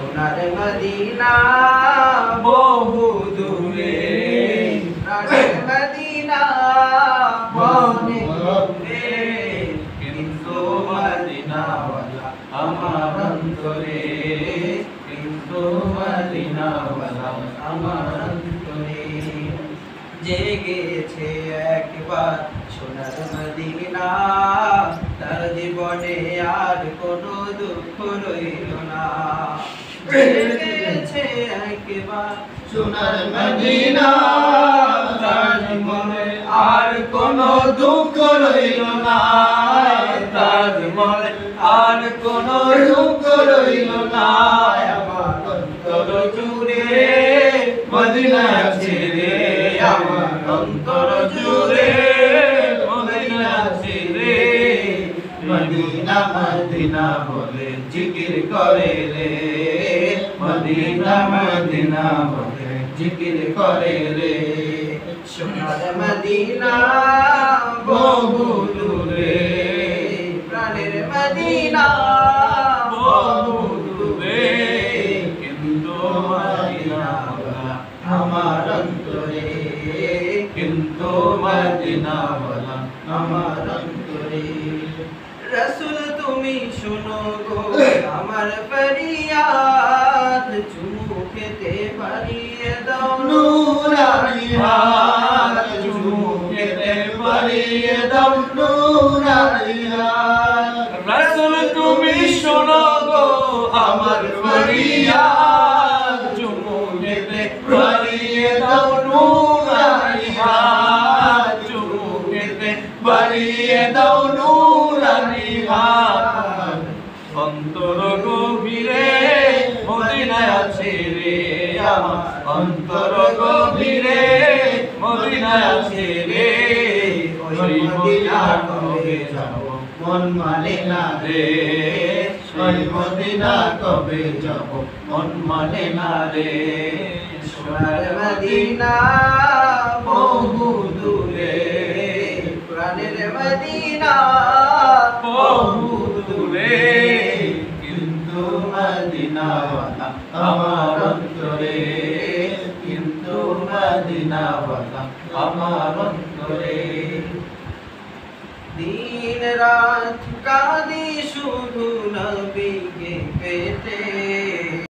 সোনার মদিনা বহু দূরে, প্রাণের মদিনা অনেক দূরে, কিন্তু মদিনাওয়ালা আমার অন্তরে, কিন্তু মদিনাওয়ালা আমার অন্তরে। জেগেছে একবার সোনার মদিনা, তার জীবনে আর কোনো দুঃখ রইল না। জেগেছে একবার সোনার মদিনা, তার জীবনে আর কোনো দুঃখ রইল না, তার জীবনে আর কোনো দুঃখ রইল না। আমার অন্তর জুড়ে মদিনা আছে রে, আমার অন্তর জুড়ে মদিনা আছে রে। মদিনা মদিনা বলে জিকির করে রে, মদিনা মদিনা বলে জিকির করে রে। সোনার মদিনা বহু দূরে, প্রাণের মদিনা বহু দূরে, কিন্তু মদিনাওয়ালা আমার অন্তরে, কিন্তু মদিনাওয়ালা আমার অন্তরে। রসুল তুমি শোনো গো আমার ফরিয়াদ, চুমু খেতে পারিয়ে দাও নূরানি হাত, চুমু খেতে পারিয়ে দাও নূরানি হাত। রসুল তুমি শোনো গো আমার ফরিয়াদ, চুমু খেতে পারিয়ে দাও নূরানি হাত, চুমু খেতে পারিয়ে দাও নূরানি হাত। অন্তর গভীরে মদিনায় আছে রে, আমার অন্তর গভীরে মদিনায় আছে রে। ওই মদিনা কবে যাব মন মানে না রে, ওই মদিনা কবে যাব মন মানে না রে। সোনার মদিনা বহু দূরে, প্রাণের মদিনা বহু দূরে, কিন্তু মদিনাওয়ালা আমার অন্তরে, কিন্তু মদিনাওয়ালা আমার অন্তরে। দিন রাত কাঁদি শুধু নবীকে পেতে,